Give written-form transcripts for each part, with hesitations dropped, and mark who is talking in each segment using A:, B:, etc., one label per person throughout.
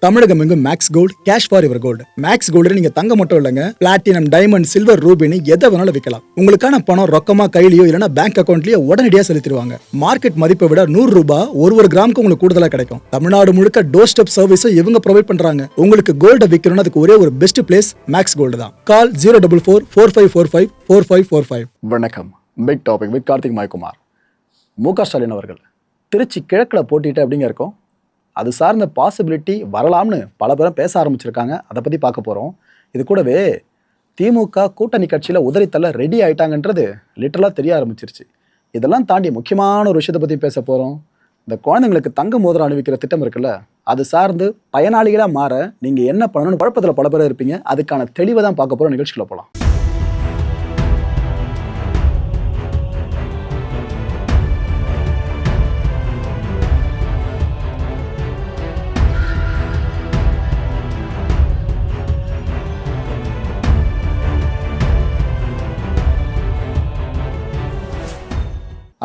A: தமிழகம் எங்கும் Max Gold cash for your gold. Max Gold நீங்க தங்க மட்டும் இல்லைங்க, பிளாட்டினம், டைமண்ட், சில்வர், ரூபினி எதை வேணாலும் விற்கலாம். உங்களுக்கான பணம் ரொக்கமா கையிலயோ இல்லைன்னா பேங்க் அக்கௌண்ட்லயோ உடனடியாக செலுத்திடுவாங்க. மார்க்கெட் மதிப்பை விட 100 ரூபாய் ஒரு கிராமுக்கு உங்களுக்கு கூடுதலாக கிடைக்கும். தமிழ்நாடு முழுக்க டோர் ஸ்டெப் சர்வீஸும் இவங்க ப்ரொவைட் பண்றாங்க. உங்களுக்கு கோல்ட விற்கணும்னு அதுக்கு ஒரே ஒரு பெஸ்ட் பிளேஸ் மேக்ஸ் கோல்டு தான். கால் 04445454545.
B: வணக்கம். Big topic with Karthik Maikumar. மு.க. ஸ்டாலின் அவர்கள் திருச்சி கிழக்கில் போட்டிட்டு அப்படிங்க இருக்கும். அது சார்ந்த பாசிபிலிட்டி வரலாம்னு பல பேரும் பேச ஆரம்பிச்சிருக்காங்க. அதை பற்றி பார்க்க போகிறோம். இது கூடவே திமுக கூட்டணி கட்சியில் உதறித்தள்ள ரெடி ஆயிட்டாங்கன்றது லிட்டரலாக தெரிய ஆரம்பிச்சிருச்சு. இதெல்லாம் தாண்டி முக்கியமான ஒரு விஷயத்தை பற்றி பேச போகிறோம். இந்த குழந்தைங்களுக்கு தங்க மோதிரம் அணிவிக்கிற திட்டம் இருக்குல்ல, அது சார்ந்து பயனாளிகளாக மாற நீங்கள் என்ன பண்ணணும்னு குழப்பத்தில் பல பேர் இருப்பீங்க. அதுக்கான தெளிவை தான் பார்க்க போகிறோம். நிகழ்ச்சிக்குள்ள போகலாம்.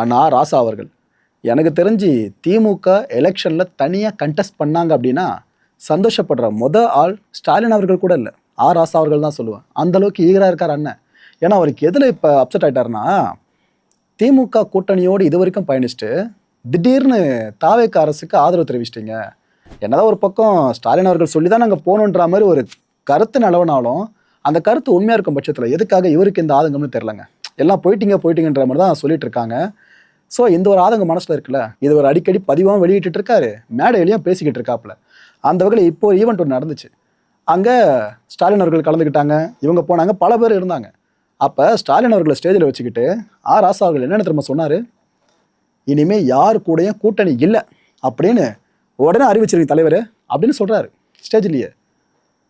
B: அண்ணா ராசா அவர்கள், எனக்கு தெரிஞ்சு திமுக எலெக்ஷனில் தனியாக கண்டெஸ்ட் பண்ணாங்க அப்படின்னா சந்தோஷப்படுற ஆள் ஸ்டாலின் அவர்கள் கூட இல்லை, ராசா அவர்கள் தான் சொல்லுவேன். அந்தளவுக்கு ஈகராக இருக்கார் அண்ணன். ஏன்னா அவருக்கு எதில் இப்போ அப்செட் ஆகிட்டாருன்னா, திமுக கூட்டணியோடு இது வரைக்கும் பயணிச்சுட்டு திடீர்னு தாவேக அரசுக்கு ஆதரவு தெரிவிச்சிட்டிங்க. என்னதான் ஒரு பக்கம் ஸ்டாலின் அவர்கள் சொல்லி தான் நாங்கள் போகணுன்ற மாதிரி ஒரு கருத்து நிலவனாலும் அந்த கருத்து உண்மையாக இருக்கும் பட்சத்தில் எதுக்காக இவருக்கு இந்த ஆதங்கம்னு தெரிலங்க. எல்லாம் போயிட்டீங்கன்ற மாதிரி தான் சொல்லிட்டு இருக்காங்க. ஸோ இந்த ஒரு ஆதங்கம் மனசில் இருக்குல்ல, இது ஒரு அடிக்கடி பதிவாகவும் வெளியிட்டு இருக்காரு, மேடையிலையும் பேசிக்கிட்டு இருக்காப்புல. அந்த வகையில் இப்போ ஒரு ஈவெண்ட் ஒன்று நடந்துச்சு. அங்கே ஸ்டாலின் அவர்கள் கலந்துக்கிட்டாங்க, இவங்க போனாங்க, பல பேர் இருந்தாங்க. அப்போ ஸ்டாலின் அவர்களை ஸ்டேஜில் வச்சுக்கிட்டு ராசா அவர்கள் என்னென்ன திரும்ப சொன்னார், இனிமேல் யார் கூடயும் கூட்டணி இல்லை அப்படின்னு உடனே அறிவிச்சிருங்க தலைவர் அப்படின்னு சொல்கிறாரு. ஸ்டேஜ்லேயே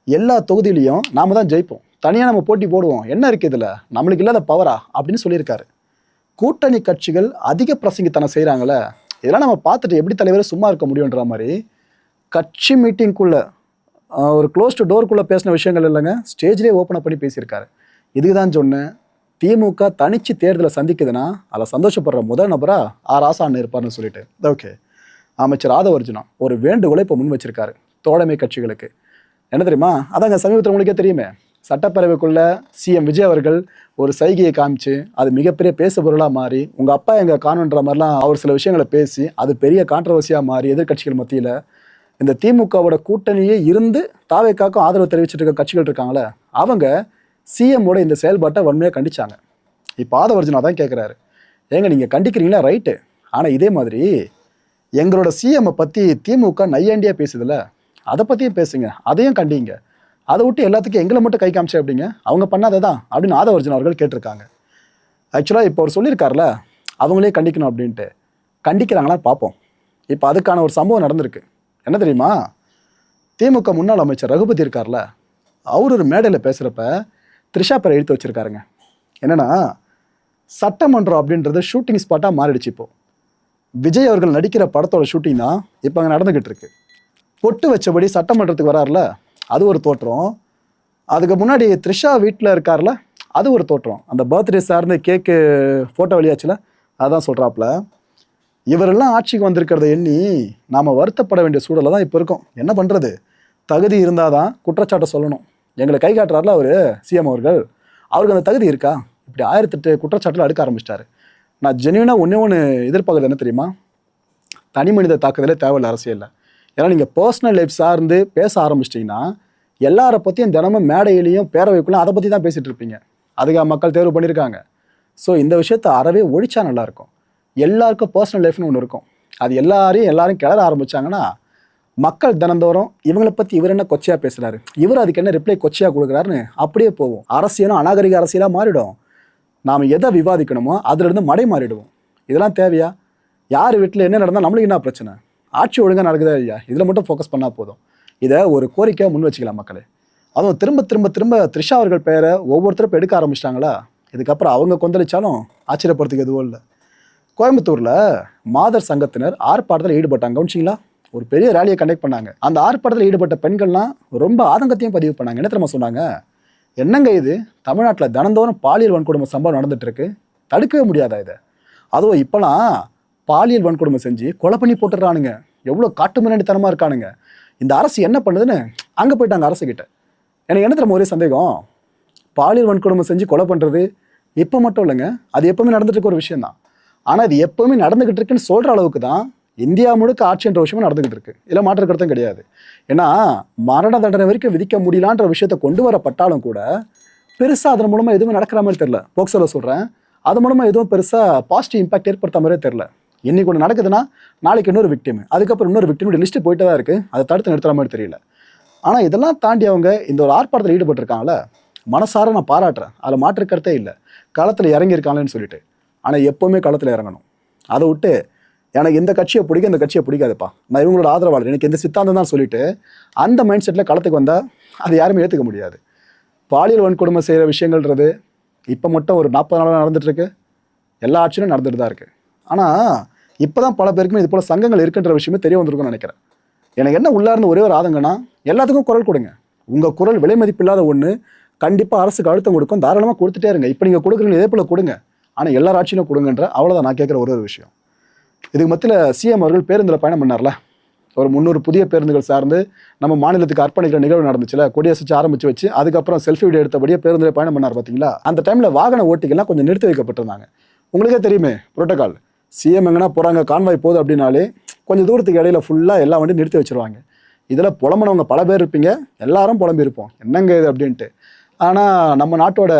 B: எல்லா தொகுதியிலையும் நாம் தான் ஜெயிப்போம், தனியாக நம்ம போட்டி போடுவோம், என்ன இருக்குது இதில், நம்மளுக்கு இல்லாத பவரா அப்படின்னு சொல்லியிருக்காரு. கூட்டணி கட்சிகள் அதிக பிரசங்கித்தனம் செய்கிறாங்களே, இதெல்லாம் நம்ம பார்த்துட்டு எப்படி தலைவர் சும்மா இருக்க முடியுன்ற மாதிரி கட்சி மீட்டிங்குள்ளே ஒரு க்ளோஸ் டு டோருக்குள்ளே பேசின விஷயங்கள் இல்லைங்க, ஸ்டேஜ்லேயே ஓப்பன் பண்ணி பேசியிருக்காரு. இதுக்கு தான் சொன்னேன், திமுக தனிச்சு தேர்தலை சந்திக்குதுன்னா அதில் சந்தோஷப்படுற முதல் நபராக ராசா அண்ணன் இருப்பார்னு சொல்லிட்டு. ஓகே, அமைச்சர் ஆதவர்ஜுனா ஒரு வேண்டுகோளை இப்போ முன் வச்சிருக்காரு தோழமை கட்சிகளுக்கு. என்ன தெரியுமா, அதாங்க சமீபத்தில் உங்களுக்கே தெரியுமே, சட்டப்பேரவைக்குள்ள சிஎம் விஜய் அவர்கள் ஒரு சைகையை காமிச்சு அது மிகப்பெரிய பேசு பொருளாக மாறி, உங்கள் அப்பா எங்கள் காணுன்ற மாதிரிலாம் அவர் சில விஷயங்களை பேசி அது பெரிய கான்ட்ரவர்சியாக மாறி எதிர்கட்சிகள் மத்தியில் இந்த திமுகவோட கூட்டணியே இருந்து தாவேக்காக்கும் ஆதரவு தெரிவிச்சுட்டு இருக்க கட்சிகள் இருக்காங்களே, அவங்க சிஎம்மோட இந்த செயல்பாட்டை வன்மையாக கண்டிச்சாங்க. இப்போ ஆதவர்ஜுனா தான் கேட்குறாரு, ஏங்க நீங்கள் கண்டிக்கிறீங்களா, ரைட்டு, ஆனால் இதே மாதிரி எங்களோட சிஎம்மை பற்றி திமுக நையாண்டியாக பேசுதில்ல, அதை பற்றியும் பேசுங்க, அதையும் கண்டிங்க, அதை விட்டு எல்லாத்துக்கும் எங்களை மட்டும் கை காமிச்சு அப்படிங்க, அவங்க பண்ணாததான் அப்படின்னு ஆதவர்ஜுனா அவர்கள் கேட்டிருக்காங்க. ஆக்சுவலாக இப்போ அவர் சொல்லியிருக்காருல, அவங்களே கண்டிக்கணும் அப்படின்ட்டு, கண்டிக்கிறாங்களா பார்ப்போம். இப்போ அதுக்கான ஒரு சம்பவம் நடந்திருக்கு. என்ன தெரியுமா, திமுக முன்னாள் அமைச்சர் ரகுபதி இருக்கார்ல, அவர் ஒரு மேடையில் பேசுகிறப்ப த்ரிஷா பேரை எடுத்து வச்சுருக்காருங்க. என்னென்னா, சட்டமன்றம் அப்படின்றது ஷூட்டிங் ஸ்பாட்டாக மாறிடுச்சு. இப்போது விஜய் அவர்கள் நடிக்கிற படத்தோட ஷூட்டிங் தான் இப்போ அங்கே நடந்துக்கிட்டு இருக்கு. பொட்டு வச்சபடி சட்டமன்றத்துக்கு வராருல, அது ஒரு தோற்றம். அதுக்கு முன்னாடி த்ரிஷா வீட்டில் இருக்கார்ல, அது ஒரு தோற்றம். அந்த பர்த்டே சார்ந்து கேக்கு ஃபோட்டோ வெளியாச்சுல, அதான் சொல்கிறாப்புல. இவரெல்லாம் ஆட்சிக்கு வந்திருக்கிறத எண்ணி நாம் வருத்தப்பட வேண்டிய சூழலை தான் இப்போ இருக்கும். என்ன பண்ணுறது, தகுதி இருந்தால் தான் குற்றச்சாட்டை சொல்லணும். எங்களை கை காட்டுறாருல அவர் சிஎம் அவர்கள், அவருக்கு அந்த தகுதி இருக்கா? இப்படி 1008 குற்றச்சாட்டில் அடுக்க ஆரம்பிச்சிட்டாரு. நான் ஜென்யூனாக ஒன்று எதிர்பார்க்குறது என்ன தெரியுமா, தனி மனித தாக்குதலே தேவையில்லை அரசியலில். ஏன்னா நீங்கள் பர்சனல் லைஃப் சார்ந்து பேச ஆரம்பிச்சிட்டிங்கன்னா எல்லாரை பற்றியும் தினமும் மேடையிலையும் பேரவைக்குள்ளே அதை பற்றி தான் பேசிகிட்டு இருப்பீங்க. அதுக்காக மக்கள் தேர்வு பண்ணியிருக்காங்க. ஸோ இந்த விஷயத்தை அறவே ஒழிச்சா நல்லாயிருக்கும். எல்லாருக்கும் பர்சனல் லைஃப்னு ஒன்று இருக்கும். அது எல்லாரும் கிளற ஆரம்பித்தாங்கன்னா மக்கள் தினந்தோறும் இவங்களை பற்றி இவர் என்ன கொச்சையாக பேசுகிறாரு, இவர் அதுக்கு என்ன ரிப்ளை கொச்சையாக கொடுக்குறாருன்னு அப்படியே போகும். அரசியலும் அநாகரிக அரசியலாக மாறிடும். நாம் எதை விவாதிக்கணுமோ அதிலிருந்து மடை மாறிடுவோம். இதெல்லாம் தேவையா? யார் வீட்டில் என்ன நடந்தால் நம்மளுக்கு என்ன பிரச்சனை, ஆட்சி ஒழுங்காக நடக்குதா இல்லையா, இதில் மட்டும் ஃபோக்கஸ் பண்ணால் போதும். இதை ஒரு கோரிக்கையாக முன் வச்சுக்கலாம் மக்களே. அதுவும் திரும்ப த்ரிஷா அவர்கள் பெயரை ஒவ்வொருத்தரும் எடுக்க ஆரம்பிச்சிட்டாங்களா, இதுக்கப்புறம் அவங்க கொந்தளிச்சாலும் ஆச்சரியப்படுறதுக்கு எதுவும் இல்லை. கோயம்புத்தூரில் மாதர் சங்கத்தினர் ஆர்ப்பாட்டத்தில் ஈடுபட்டாங்க. கவனிச்சிங்களா, ஒரு பெரிய ரேலியை கண்டக்ட் பண்ணாங்க. அந்த ஆர்ப்பாட்டத்தில் ஈடுபட்ட பெண்கள்லாம் ரொம்ப ஆதங்கத்தையும் பதிவு பண்ணாங்க. என்ன தெரியுமா சொன்னாங்க, என்னங்க இது, தமிழ்நாட்டில் தினந்தோறும் பாலியல் வன்கொடுமை சம்பவம் நடந்துட்டு இருக்கு, தடுக்கவே முடியாதா இதை? அதுவும் இப்போலாம் பாலியல் வன்கொடுமை செஞ்சு கொலை பண்ணி போட்டுடுறானுங்க. எவ்வளோ காட்டு மிராண்டித்தனமாக இருக்கானுங்க. இந்த அரசு என்ன பண்ணுதுன்னு அங்கே போயிட்டாங்க அரசுக்கிட்ட. எனக்கு என்ன தெரியுமா ஒரே சந்தேகம், பாலியல் வன்கொடுமை செஞ்சு கொலை பண்ணுறது இப்போ மட்டும் இல்லைங்க, அது எப்பவுமே நடந்துட்டு இருக்க ஒரு விஷயம் தான். ஆனால் அது எப்பவுமே நடந்துகிட்டு இருக்குன்னு சொல்கிற அளவுக்கு தான் இந்தியா முழுக்க ஆட்சின்ற விஷயமும் நடந்துகிட்டு இருக்கு. இல்லை மாற்று கருத்தும் கிடையாது. ஏன்னா மரண தண்டனை வரைக்கும் விதிக்க முடியலான்ற விஷயத்தை கொண்டு வரப்பட்டாலும் கூட பெருசாக அதன் மூலமாக எதுவுமே நடக்கிற மாதிரி தெரில. போக்சோல சொல்கிறேன், அது மூலமாக எதுவும் பெருசாக பாசிட்டிவ் இம்பாக்ட் ஏற்படுத்த மாதிரியே தெரில. இன்னைக்கு ஒன்று நடக்குதுன்னா நாளைக்கு இன்னொரு விக்டிம், அதுக்கப்புறம் இன்னொரு விக்டிமோட லிஸ்ட்டு போயிட்டு தான் இருக்குது. அதை தடுத்து நிறுத்துற மாதிரி தெரியல. ஆனால் இதெல்லாம் தாண்டி அவங்க இந்த ஒரு ஆர்ப்பாட்டத்தில் ஈடுபட்டிருக்காங்களே, மனசார நான் பாராட்டுறேன், அதில் மாற்று கருத்தே இல்லை. களத்தில் இறங்கியிருக்காங்களேன்னு சொல்லிட்டு. ஆனால் எப்போவுமே களத்தில் இறங்கணும். அதை விட்டு எனக்கு இந்த கட்சியை பிடிக்கும் இந்த கட்சியை பிடிக்காதுப்பா, நான் இவங்களோட ஆதரவாளர், எனக்கு இந்த சித்தாந்தம் தான் சொல்லிட்டு அந்த மைண்ட் செட்டில் களத்துக்கு வந்தால் அது யாருமே ஏற்றுக்க முடியாது. பாலியல் வன்கொடுமை செய்கிற விஷயங்கள்ன்றது இப்போ மட்டும் ஒரு 40 நாளாக நடந்துகிட்ருக்கு, எல்லா ஆட்சியிலும் நடந்துட்டு தான் இருக்குது. ஆனால் இப்போ தான் பல பேருக்குமே இது போல் சங்கங்கள் இருக்குன்ற விஷயமே தெரிய வந்திருக்குன்னு நினைக்கிறேன். எனக்கு என்ன உள்ளார்ந்து ஒரே ஒரு ஆதங்கன்னா, எல்லாத்துக்கும் குரல் கொடுங்க. உங்கள் குரல் விலை மதிப்பில்லாத ஒன்று, கண்டிப்பாக அரசுக்கு அழுத்தம் கொடுக்கும், தாராளமாக கொடுத்துட்டே இருங்க. இப்போ நீங்கள் கொடுக்குறீங்க இதே போல் கொடுங்க, ஆனால் எல்லா ஆட்சியிலும் கொடுங்கன்ற அவ்வளோதான் நான் கேட்குற ஒரு விஷயம். இதுக்கு மத்தியில் சிஎம் அவர்கள் பேருந்தில் பயணம் பண்ணார்ல, ஒரு 300 புதிய பேருந்துகள் சார்ந்து நம்ம மாநிலத்துக்கு அர்ப்பணிக்கிற நிகழ்வு நடந்துச்சுல, கொடியசைச்சு ஆரம்பிச்சு வச்சு அதுக்கப்புறம் செல்ஃபி வீடியோ எடுத்தபடியே பேருந்தில் பயணம் பண்ணார் பார்த்தீங்களா. அந்த டைமில் வாகன ஓட்டிகள்லாம் கொஞ்சம் நிறுத்தி வைக்கப்பட்டிருந்தாங்க. உங்களுக்கே தெரியுமே புரோட்டோகால், சிஎம் எங்கன்னா போகிறாங்க, கான்வாய் போகுது அப்படின்னாலே கொஞ்சம் தூரத்துக்கு இடையில ஃபுல்லாக எல்லா வண்டியும் நிறுத்தி வச்சிருவாங்க. இதில் புலம்புனவங்க பல பேர் இருப்பீங்க, எல்லாரும் புலம்பியிருப்போம் என்னங்க இது அப்படின்ட்டு. ஆனால் நம்ம நாட்டோட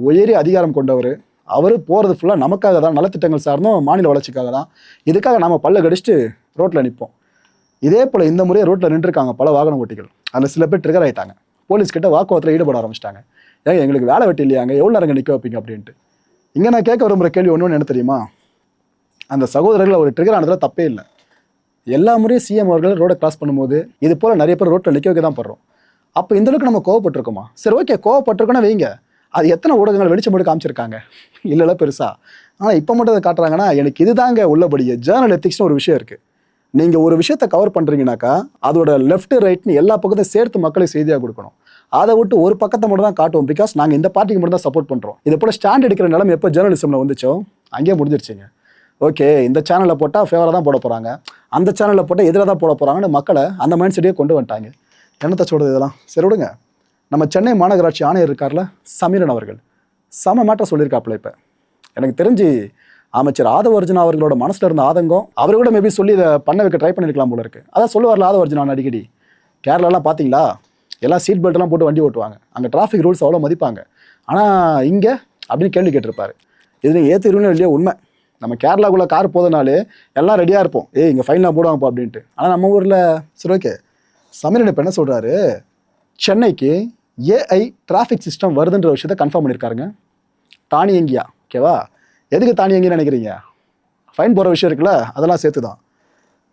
B: உயரிய அதிகாரம் கொண்டவர், அவர் போகிறது ஃபுல்லாக நமக்காக தான், நலத்திட்டங்கள் சார்ந்தும் மாநில வளர்ச்சிக்காக தான். இதுக்காக நம்ம பல்ல கடிச்சிட்டு ரோட்டில் நிற்போம். இதே போல் இந்த முறையை ரோட்டில் நின்றுருக்காங்க பல வாகன ஓட்டிகள். அதில் சில பேர் ட்ரிகர் ஆகிட்டாங்க, போலீஸ்கிட்ட வாக்குவாதத்தில் ஈடுபட ஆரம்பிச்சிட்டாங்க. ஏங்க எங்களுக்கு வேலை வெட்டி இல்லையாங்க, எவ்வளோ நேரம் நிற்க வைப்பீங்க அப்படின்ட்டு. இங்கே நான் கேட்க விரும்புகிற கேள்வி ஒன்று என்ன தெரியுமா, அந்த சகோதரர்கள் ஒரு ட்ரிகர் ஆனதில் தப்பே இல்லை. எல்லா முறையும் சிஎம் அவர்கள் ரோடை கிராஸ் பண்ணும்போது இது போல் நிறைய பேர் ரோட்டில் நிற்க வைக்க தான் படுறோம். அப்போ இந்த அளவுக்கு நம்ம கோவப்பட்டிருக்கோமா? சரி ஓகே, கோவப்பட்டிருக்கோன்னா வைங்க, அது எத்தனை ஊடகங்கள் வெளிச்சம் போட்டு காமிச்சிருக்காங்க இல்லைல்ல பெருசா. ஆனால் இப்போ மட்டும் அதை காட்டுறாங்கன்னா எனக்கு இதுதாங்க உள்ளபடியே ஜேர்னல் எத்திக்ஸ்னு ஒரு விஷயம் இருக்குது. நீங்கள் ஒரு விஷயத்தை கவர் பண்ணுறீங்கனாக்கா அதோட லெஃப்ட் ரைட்னு எல்லா பக்கத்தையும் சேர்த்து மக்களுக்கு செய்தியாக கொடுக்கணும். அதை விட்டு ஒரு பக்கத்தை மட்டும் தான் காட்டுவோம், பிகாஸ் நாங்கள் இந்த பார்ட்டிக்கு மட்டும் தான் சப்போர்ட் பண்ணுறோம். இதை போல் ஸ்டாண்ட் எடுக்கிற நிலைமை எப்போ ஜேர்னலிசமில் வந்துச்சோ அங்கேயே முடிஞ்சிருச்சுங்க. ஓகே, இந்த சேனலில் போட்டால் ஃபேவராக தான் போட போகிறாங்க, அந்த சேனலில் போட்டால் எதிராக தான் போட போகிறாங்கன்னு மக்களை அந்த மைண்ட் செட்டையே கொண்டு வந்துட்டாங்க. என்னத்தை சொல்கிறது இதெல்லாம். சரி விடுங்க, நம்ம சென்னை மாநகராட்சி ஆணையர் இருக்கார்ல சமீரன் அவர்கள் சம மேட்டர் சொல்லியிருக்காப்புல. இப்போ எனக்கு தெரிஞ்சு அமைச்சர் ஆதவர்ஜுனா அவர்களோட மனசில் இருந்த ஆதங்கம் அவர் கூட மேபி சொல்லி இதை பண்ண வைக்க ட்ரை பண்ணியிருக்கலாம் போல இருக்குது. அதான் சொல்லுவார்ல ஆதவர்ஜுனா அடிக்கடி, கேரளாலாம் பார்த்தீங்களா எல்லாம் சீட் பெல்ட்லாம் போட்டு வண்டி ஓட்டுவாங்க, அங்கே டிராஃபிக் ரூல்ஸ் அவ்வளோ மதிப்பாங்க, ஆனால் இங்கே அப்படின்னு கேள்வி கேட்டிருப்பாரு. இது நீங்கள் ஏற்றுருவீங்களோ இல்லையோ உண்மை. நம்ம கேரளாக்குள்ளே கார் போதனாலே எல்லாம் ரெடியாக இருப்போம், இங்கே ஃபைன்லாம் போடுவாங்கப்பா அப்படின்ட்டு. ஆனால் நம்ம ஊரில் சரி ஓகே, சமீரன் இப்போ என்ன சொல்கிறாரு, சென்னைக்கு ஏஐ டிராஃபிக் சிஸ்டம் வருதுன்ற விஷயத்தை கன்ஃபார்ம் பண்ணியிருக்காருங்க. தானியங்கியா, ஓகேவா? எதுக்கு தானியங்கின்னு நினைக்கிறீங்க? ஃபைன் போகிற விஷயம் இருக்குல்ல, அதெல்லாம் சேர்த்து தான்.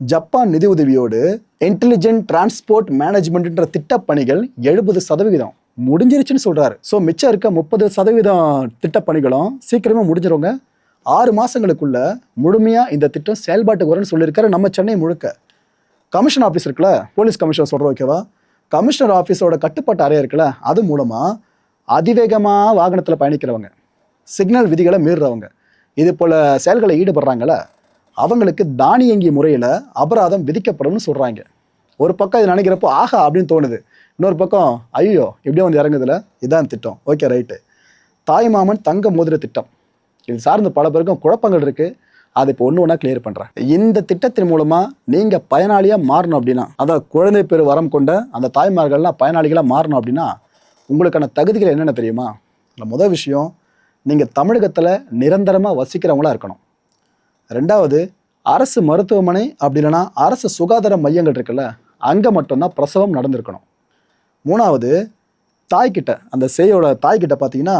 B: ஜப்பான் நிதி உதவியோடு இன்டெலிஜென்ட் டிரான்ஸ்போர்ட் மேனேஜ்மெண்ட்ன்ற திட்டப்பணிகள் 70% முடிஞ்சிருச்சுன்னு சொல்கிறாரு. ஸோ மிச்சம் இருக்க 30% திட்டப்பணிகளும் சீக்கிரமே முடிஞ்சிருங்க. 6 மாதங்களுக்குள்ள முழுமையாக இந்த திட்டம் செயல்பாட்டுக்கு வரும்னு சொல்லியிருக்காரு. நம்ம சென்னை முழுக்க கமிஷன் ஆஃபீஸ் இருக்குல்ல, போலீஸ் கமிஷனர் சொல்கிறோம் ஓகேவா, கமிஷனர் ஆஃபீஸோட கட்டுப்பாட்டு அறை இருக்குல்ல, அது மூலமாக அதிவேகமாக வாகனத்தில் பயணிக்கிறவங்க, சிக்னல் விதிகளை மீறுறவங்க, இது போல் செயல்களை ஈடுபடுறாங்கள, அவங்களுக்கு தானியங்கி முறையில் அபராதம் விதிக்கப்படும்னு சொல்கிறாங்க. ஒரு பக்கம் இது நினைக்கிறப்போ ஆஹா அப்படின்னு தோணுது, இன்னொரு பக்கம் ஐயோ இப்படியே வந்து இறங்குதுல, இதான் திட்டம். Okay right. தாய்மாமன் தங்க மோதிர திட்டம், இது சார்ந்த பல பேருக்கும் குழப்பங்கள் இருக்குது. அதை இப்போ ஒன்று ஒன்றா கிளியர் பண்ணுறேன். இந்த திட்டத்தின் மூலமாக நீங்கள் பயனாளியாக மாறணும் அப்படின்னா, அதாவது குழந்தை பேர் வரம் கொண்ட அந்த தாய்மார்கள்லாம் பயனாளிகளாக மாறணும் அப்படின்னா உங்களுக்கான தகுதிகள் என்னென்ன தெரியுமா? முதல் விஷயம், நீங்கள் தமிழகத்தில் நிரந்தரமாக வசிக்கிறவங்களா இருக்கணும். ரெண்டாவது, அரசு மருத்துவமனை அப்படி இல்லைன்னா அரசு சுகாதார மையங்கள் இருக்குல்ல, அங்கே மட்டும்தான் பிரசவம் நடந்திருக்கணும். மூணாவது, தாய்கிட்ட, அந்த சேயோட தாய்கிட்ட பார்த்தீங்கன்னா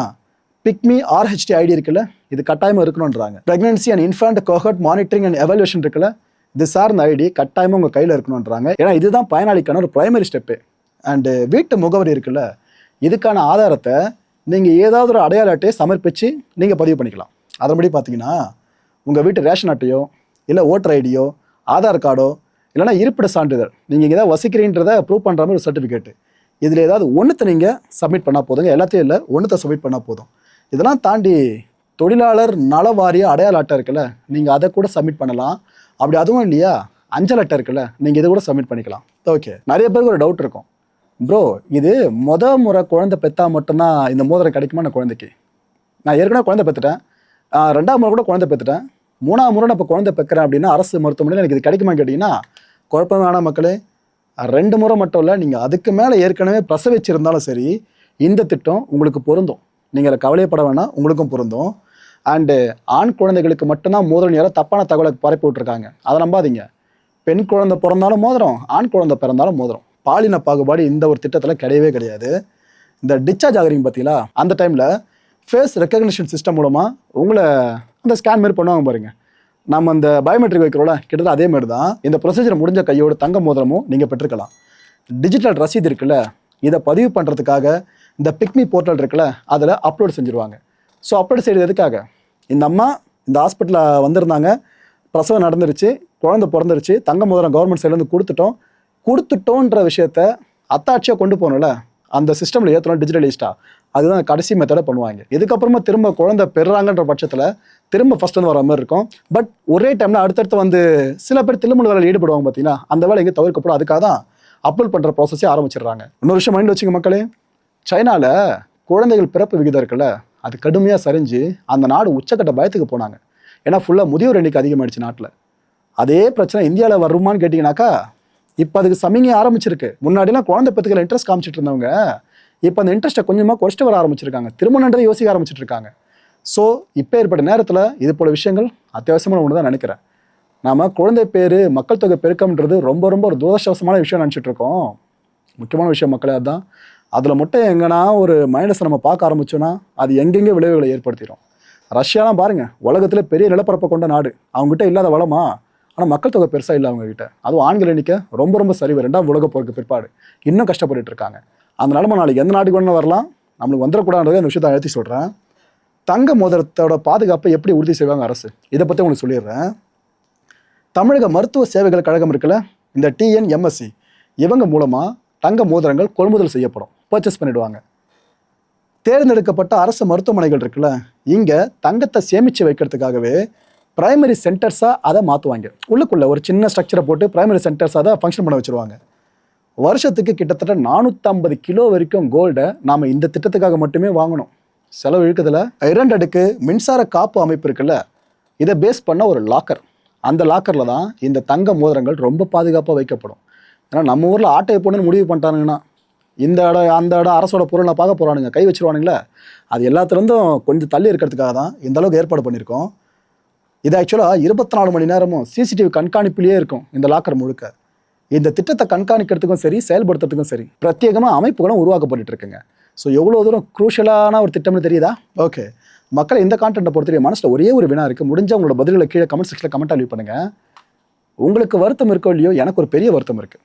B: பிக்மி ஆர்ஹெச்டி ஐடி இருக்குல்ல, இது கட்டாயமாக இருக்கணுன்றாங்க. Pregnancy and infant cohort monitoring and evaluation இருக்குல்ல, இது சார்ந்த ஐடி கட்டாயமாக உங்கள் கையில் இருக்கணுன்றாங்க. ஏன்னா இதுதான் பயனாளிக்கான ஒரு ப்ரைமரி ஸ்டெப்பு. அண்டு வீட்டு முகவரி இருக்குல்ல, இதுக்கான ஆதாரத்தை நீங்கள் ஏதாவது ஒரு அடையாள அட்டையை சமர்ப்பித்து நீங்கள் பதிவு பண்ணிக்கலாம். அதன்படி பார்த்தீங்கன்னா உங்கள் வீட்டு ரேஷன் அட்டையோ இல்லை ஓட்டர் ஐடியோ ஆதார் கார்டோ இல்லைனா இருப்பிட சான்றிதழ், நீங்கள் இங்கே தான் வசிக்கிறீன்றதை ப்ரூவ் பண்ணுற மாதிரி ஒரு சர்டிஃபிகேட்டு, இதில் ஏதாவது ஒன்றுத்தை நீங்கள் சப்மிட் பண்ணால் போதுங்க. எல்லாத்தையும் இல்லை, ஒன்றுத்தை சப்மிட் பண்ணால் போதும். இதெல்லாம் தாண்டி தொழிலாளர் நல வாரிய அடையாள அட்டை இருக்குல்ல, நீங்கள் அதை கூட சப்மிட் பண்ணலாம். அப்படி அதுவும் இல்லையா, அஞ்சல் அட்டை இருக்குல்ல, நீங்கள் இதை கூட சப்மிட் பண்ணிக்கலாம். ஓகே, நிறைய பேருக்கு ஒரு டவுட் இருக்கும், ப்ரோ இது முறை குழந்தை பெற்றா மட்டும்தான் இந்த மோதிரம் கிடைக்குமா நான் குழந்தைக்கு? நான் ஏற்கனவே குழந்தை பெற்றுட்டேன், 2ஆம் முறை கூட குழந்தை பெற்றுட்டேன், 3ஆம் முறை நான் இப்போ குழந்தை பெக்கிறேன் அப்படின்னா அரசு மருத்துவமனையில் எனக்கு இது கிடைக்குமான்னு கேட்டிங்கன்னா குழப்பம் வேணாம் மக்களே. 2 முறை மட்டும் இல்லை, நீங்கள் அதுக்கு மேலே ஏற்கனவே பிரசவிச்சிருந்தாலும் சரி இந்த திட்டம் உங்களுக்கு பொருந்தும். நீங்கள் அதை கவலைப்பட வேணாம், உங்களுக்கும் பொருந்தும். அண்டு ஆண் குழந்தைகளுக்கு மட்டும்தான் மோதிரம் யாரோ தப்பான தகவலை பரப்பி விட்டுருக்காங்க, அதை நம்பாதீங்க. பெண் குழந்தை பிறந்தாலும் மோதிரம், ஆண் குழந்தை பிறந்தாலும் மோதிரம். பாலின பாகுபாடு இந்த ஒரு திட்டத்தில் கிடையவே கிடையாது. இந்த டிஸ்சார்ஜ் ஆகுறீங்க பார்த்தீங்களா, அந்த டைமில் ஃபேஸ் ரெக்கக்னிஷன் சிஸ்டம் மூலமாக உங்களை அந்த ஸ்கேன் மாரி பண்ணுவாங்க பாருங்க, நம்ம அந்த பயோமெட்ரிக் வைக்கிறோம்ல, கிட்டத்தட்ட அதே மாதிரி தான் இந்த ப்ரொசீஜர் முடிஞ்ச கையோட தங்க மோதிரமும் நீங்கள் பெற்றுக்கலாம். டிஜிட்டல் ரசீது இருக்குல்ல, இதை பதிவு பண்ணுறதுக்காக இந்த பிக்மி போர்ட்டல் இருக்குல்ல, அதில் அப்லோட் செஞ்சுருவாங்க. ஸோ அப்லோட் செய்கிறது எதுக்காக, இந்த அம்மா இந்த ஹாஸ்பிட்டலில் வந்திருந்தாங்க, பிரசவம் நடந்துருச்சு, குழந்தை பிறந்துருச்சு, தங்க மோதிரம் கவர்மெண்ட் சைட்லேருந்து கொடுத்துட்டோன்ற விஷயத்த அத்தாட்சியாக கொண்டு போகணும்ல, அந்த சிஸ்டமில் ஏற்றணும் டிஜிட்டலைஸ்டாக. அதுதான் கடைசி மெத்தடை பண்ணுவாங்க. இதுக்கப்புறமா திரும்ப குழந்தை பெறுறாங்கன்ற பட்சத்தில் திரும்ப ஃபஸ்ட் வந்து வர மாதிரி இருக்கும். பட் ஒரே டைமில் அடுத்தடுத்து வந்து சில பேர் தில்லுமுள்ளு வேலையில் ஈடுபடுவாங்க பார்த்தீங்கன்னா, அந்த வேலை எங்கே தவிர்க்கப்படும். அதுக்காக தான் அப்லோட் பண்ணுற ப்ராசஸே ஆரம்பிச்சிடுறாங்க. இன்னொரு விஷயம் மைண்டில் வச்சுங்க மக்களே, சைனாவில் குழந்தைகள் பிறப்பு விகிதம் இருக்குல்ல, அது கடுமையாக சரிஞ்சு அந்த நாடு உச்சக்கட்ட பயத்துக்கு போனாங்க. ஏன்னா ஃபுல்லாக முதியோர் எண்ணிக்கை அதிகமாகிடுச்சு நாட்டில். அதே பிரச்சனை இந்தியாவில் வருமானு கேட்டிங்கனாக்கா இப்போ அதுக்கு சமிங்கை ஆரம்பிச்சிருக்கு. முன்னாடிலாம் குழந்தை பெற்றுக்கிற இன்ட்ரெஸ்ட் காமிச்சிட்டு இருந்தவங்க இப்போ அந்த இன்ட்ரெஸ்ட்டை கொஞ்சமாக குறைச்சிட்டு வர ஆரம்பிச்சிருக்காங்க, திருமணன்றதை யோசிக்க ஆரம்பிச்சிட்டு இருக்காங்க. ஸோ இப்போ ஏற்பட்ட நேரத்தில் இது போல விஷயங்கள் அத்தியாவசியமான ஒன்று தான் நினைக்கிறேன். நாம் குழந்தை பேர் மக்கள் தொகை பெருக்கம்ன்றது ரொம்ப ரொம்ப ஒரு துரதிர்ஷ்டவசமான விஷயம் நினச்சிட்டு இருக்கோம். முக்கியமான விஷயம் மக்களே அதுதான். அதில் மட்டும் எங்கன்னா ஒரு மைனஸை நம்ம பார்க்க ஆரம்பிச்சோன்னா அது எங்கெங்கே விளைவுகளை ஏற்படுத்திடும். ரஷ்யாலாம் பாருங்கள், உலகத்தில் பெரிய நிலப்பரப்பை கொண்ட நாடு, அவங்ககிட்ட இல்லாத வளமா, ஆனால் மக்கள் தொகை பெருசாக இல்லை அவங்ககிட்ட. அதுவும் ஆண்கள் எண்ணிக்கை ரொம்ப ரொம்ப சரிவு. 2ஆம் உலகப் போருக்கு பிற்பாடு இன்னும் கஷ்டப்பட்டுட்டு இருக்காங்க. அந்த நிலமை நாளைக்கு எந்த நாட்டுக்கு ஒன்று வரலாம், நம்மளுக்கு வந்துடக்கூடாதுன்றதை அந்த விஷயத்தை அழுத்தி சொல்கிறேன். தங்க மோதிரத்தோட பாதுகாப்பை எப்படி உறுதி செய்வாங்க அரசு, இதை பற்றி உங்களுக்கு சொல்லிடுறேன். தமிழக மருத்துவ சேவைகள் கழகம் இருக்குல்ல, இந்த TNMSC, இவங்க மூலமாக தங்க மோதிரங்கள் கொள்முதல் செய்யப்படும், பர்ச்சேஸ் பண்ணிடுவாங்க. தேர்ந்தெடுக்கப்பட்ட அரசு மருத்துவமனைகள் இருக்குல்ல, இங்கே தங்கத்தை சேமித்து வைக்கிறதுக்காகவே பிரைமரி சென்டர்ஸாக அதை மாற்றுவாங்க. உள்ளுக்குள்ளே ஒரு சின்ன ஸ்ட்ரக்சரை போட்டு பிரைமரி சென்டர்ஸாக அதை ஃபங்க்ஷன் பண்ண வச்சுருவாங்க. வருஷத்துக்கு கிட்டத்தட்ட 450 கிலோ வரைக்கும் கோல்டை நாம் இந்த திட்டத்துக்காக மட்டுமே வாங்கணும். செலவு இழுக்கிறதுல 2 அடுக்கு மின்சார காப்பு அமைப்பு இருக்குல்ல, இதை பேஸ் பண்ண ஒரு லாக்கர், அந்த லாக்கரில் தான் இந்த தங்க மோதிரங்கள் ரொம்ப பாதுகாப்பாக வைக்கப்படும். ஏன்னா நம்ம ஊரில் ஆட்டையை போடணும்னு முடிவு பண்ணிட்டானுங்கன்னா இந்த இடம் அந்த இடம் அரசோட பொருளை பார்க்க போகிறானுங்க, கை வச்சுருவானுங்களே, அது எல்லாத்துலேருந்தும் கொஞ்சம் தள்ளி இருக்கிறதுக்காக தான் இந்த அளவுக்கு ஏற்பாடு பண்ணியிருக்கோம். இது ஆக்சுவலாக 24 மணி நேரமும் CCTV கண்காணிப்பிலேயே இருக்கும் இந்த லாக்கர் முழுக்க. இந்த திட்டத்தை கண்காணிக்கிறதுக்கும் சரி, செயல்படுத்துறதுக்கும் சரி பிரத்யேகமாக அமைப்புகளும் உருவாக்கப்பட்டு இருக்குங்க. ஸோ எவ்வளோ தூரம் குரூஷியலான ஒரு திட்டம்னு தெரியுதா? ஓகே மக்களை, இந்த கான்டென்ட்டை பொறுத்தவரை மனசில் ஒரே ஒரு வினா இருக்குது. முடிஞ்ச உங்களோட பதில்களை கீழே கமெண்ட் செக்ஷனில் கமெண்ட்டாக லீவ் பண்ணுங்கள். உங்களுக்கு வருத்தம் இருக்கோ இல்லையோ, எனக்கு ஒரு பெரிய வருத்தம் இருக்குது.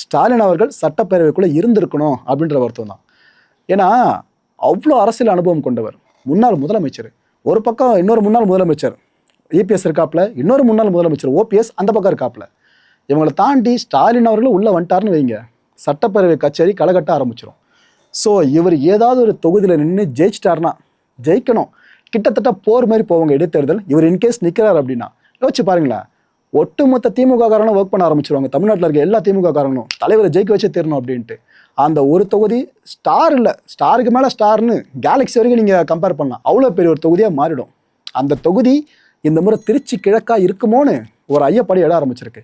B: ஸ்டாலின் அவர்கள் சட்டப்பேரவைக்குள்ளே இருந்திருக்கணும் அப்படின்ற வருத்தம் தான். ஏன்னா அவ்வளோ அரசியல் அனுபவம் கொண்டவர், முன்னாள் முதலமைச்சர். ஒரு பக்கம் இன்னொரு முன்னாள் முதலமைச்சர் EPS இருக்காப்புல, இன்னொரு முன்னாள் முதலமைச்சர் OPS அந்த பக்கம் இருக்காப்புல. இவங்களை தாண்டி ஸ்டாலின் அவர்களும் உள்ளே வந்துட்டாருன்னு வைங்க, சட்டப்பேரவை கச்சேரி களகட்ட ஆரம்பிச்சிடும். ஸோ இவர் ஏதாவது ஒரு தொகுதியில் நின்று ஜெயிச்சிட்டாருன்னா, ஜெயிக்கணும் கிட்டத்தட்ட போர் மாதிரி போவாங்க இடைத்தேர்தல். இவர் இன்கேஸ் நிற்கிறார் அப்படின்னா யோசிச்சு பாருங்களேன், ஒட்டுமொத்த திமுக காரங்களும் ஒர்க் பண்ண ஆரம்பிச்சிருவாங்க. தமிழ்நாட்டில் இருக்க எல்லா திமுக காரங்களும் தலைவரை ஜெயிக்க வச்சே தீரணும் அப்படின்ட்டு. அந்த ஒரு தொகுதி ஸ்டார் இல்லை, ஸ்டாருக்கு மேலே ஸ்டார்னு கேலக்ஸி வரைக்கும் நீங்கள் கம்பேர் பண்ணலாம், அவ்வளோ பெரிய ஒரு தொகுதியாக மாறிடும். அந்த தொகுதி இந்த முறை திருச்சி கிழக்கா இருக்குமோன்னு ஒரு ஐயப்படி எழ ஆரம்பிச்சிருக்கு.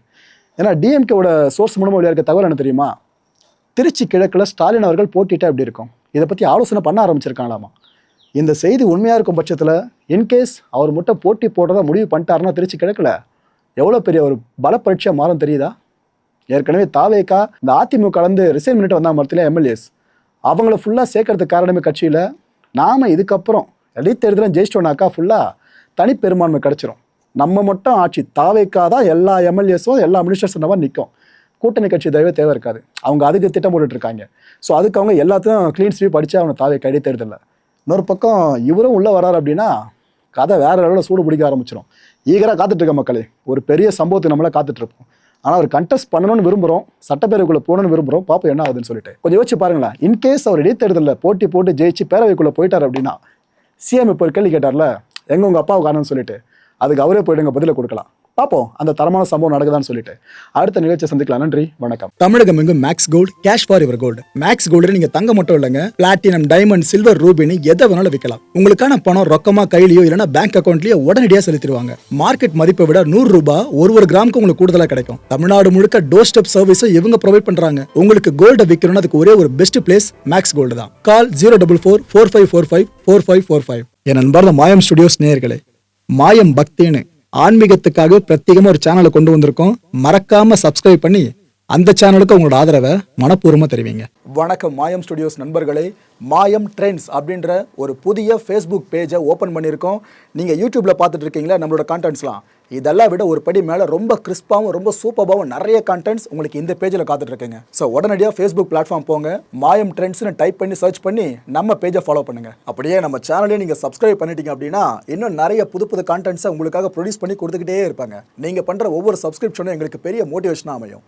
B: ஏன்னா DMKவோட சோர்ஸ் மூலமாக வெளியாக இருக்க தகவல் என்ன தெரியுமா, திருச்சி கிழக்கில் ஸ்டாலின் அவர்கள் போட்டிட்டா எப்படி இருக்கும், இதை பற்றி ஆலோசனை பண்ண ஆரம்பிச்சிருக்காங்களாமா. இந்த செய்தி உண்மையாக இருக்கும் பட்சத்தில் இன்கேஸ் அவர் மட்டும் போட்டி போடுறதா முடிவு பண்ணிட்டாருன்னா திருச்சி கிழக்கில் எவ்வளோ பெரிய ஒரு பலப்பரீட்சையாக மாறும் தெரியுதா? ஏற்கனவே தாவேக்கா இந்த அதிமுக கலந்து ரிசைன் பண்ணிட்டு வந்தாங்க மரத்தில் MLAs, அவங்கள ஃபுல்லாக சேர்க்கறதுக்கு காரணமே கட்சியில் நாம் இதுக்கப்புறம் இடைத்தேர்தலும் ஜெயிச்சிட்டோம்னாக்கா ஃபுல்லாக தனிப்பெரும்பான்மை கிடச்சிரும், நம்ம மட்டும் ஆட்சி, தாவேக்கா தான் எல்லா MLAஸும் எல்லா மினிஸ்டர்ஸும் மாதிரி நிற்கும், கூட்டணி கட்சி தேவை இருக்காது. அவங்க அதுக்கு திட்டம் போட்டுட்ருக்காங்க. ஸோ அதுக்கு அவங்க எல்லாத்தையும் க்ளீன் ஸ்வீப் படித்து அவங்க தாவேக்கா இடைத்தேர்தலில். இன்னொரு பக்கம் இவரும் உள்ளே வராரு அப்படின்னா கதை வேறு லெவலில் சூடு பிடிக்க ஆரம்பிச்சிடும். ஈகராக காத்துட்ருக்க மக்களே, ஒரு பெரிய சம்பவத்துக்கு நம்மளாம் காத்துட்ருப்போம். ஆனால் அவர் கண்டெஸ்ட் பண்ணணும்னு விரும்புகிறோம், சட்டப்பேரவைக்குள்ளே போகணும்னு விரும்புகிறோம், பார்ப்போம் என்ன ஆகுதுன்னு சொல்லிட்டு. கொஞ்சம் யோசிச்சு பாருங்களேன், இன்கேஸ் அவர் இடைத்தேர்தலில் போட்டி போட்டு ஜெயிச்சு பேரவைக்குள்ளே போயிட்டார் அப்படின்னா, CM இப்போ ஒரு கேள்வி கேட்டார்ல, எங்கே உங்கள் அப்பாவை காரணம்னு சொல்லிட்டு, அதுக்கு அவரே போய்ட்டு எங்கள் பதிலை கொடுக்கலாம். பார்ப்போம் அந்த தரமான சம்பவம் நடக்குதான்னு சொல்லிட்டு. அடுத்த நிகழ்ச்சியை சந்திக்கலாம். நன்றி, வணக்கம்.
A: தமிழகம் எங்கும் Max Gold, cash for ever gold. Max Gold நீங்க தங்கம் மட்டும் இல்லைங்க, பிளாட்டினம், டைமண்ட், சில்வர், ரூபினி எதை வேணாலும் விற்கலாம். உங்களுக்கான பணம் ரொக்கமா கையிலயோ இல்லைன்னா பேங்க் அக்கௌண்ட்லயோ உடனடியாக செலுத்திடுவாங்க. மார்க்கெட் மதிப்பை விட 100 ரூபாய் ஒரு கிராமுக்கு உங்களுக்கு கூடுதலா கிடைக்கும். தமிழ்நாடு முழுக்க டோர் ஸ்டெப் சர்வீஸும் இவங்க ப்ரொவைட் பண்றாங்க. உங்களுக்கு கோல்ட விற்கணும்னு அதுக்கு ஒரே ஒரு பெஸ்ட் பிளேஸ் மேக்ஸ் கோல்டு தான். கால் 04445454545. என் அன்பார்ந்த மாயம் ஸ்டுடியோஸ் நேயர்களே, மாயம் பக்தின்னு ஆன்மீகத்துக்காக பிரத்யேகமா ஒரு சேனலை கொண்டு வந்திருக்கோம். மறக்காம சப்ஸ்கிரைப் பண்ணி அந்த சேனலுக்கு உங்களோட ஆதரவை மனப்பூர்வமா தெரிவிங்க. வணக்கம் மாயம் ஸ்டுடியோஸ் நண்பர்களே. மாயம் ட்ரெண்ட்ஸ் அப்படின்ற ஒரு புதிய ஃபேஸ்புக் பேஜை ஓப்பன் பண்ணியிருக்கோம். நீங்கள் யூடியூப்ல பார்த்துட்டு இருக்கீங்களா நம்மளோட கான்டென்ட்ஸ்லாம், இதெல்லாம் விட ஒரு படி மேலே ரொம்ப கிறிஸ்பாகவும் ரொம்ப சூப்பராகவும் நிறைய கான்டென்ட்ஸ் உங்களுக்கு இந்த பேஜில் காத்துட்டு இருக்குங்க. ஸோ உடனடியாக ஃபேஸ்புக் பிளாட்ஃபார்ம் போங்க, மாயம் ட்ரெண்ட்ஸ்னு டைப் பண்ணி சர்ச் பண்ணி நம்ம பேஜை ஃபாலோ பண்ணுங்க. அப்படியே நம்ம சேனலையும் நீங்கள் சப்ஸ்கிரைப் பண்ணிட்டீங்க அப்படின்னா இன்னும் நிறைய புது புது கான்டென்ட்ஸை உங்களுக்காக ப்ரொடியூஸ் பண்ணி கொடுத்துக்கிட்டே இருப்பாங்க. நீங்கள் பண்ணுற ஒவ்வொரு சப்ஸ்கிரிப்ஷனும் எங்களுக்கு பெரிய மோட்டிவேஷனாக அமையும்.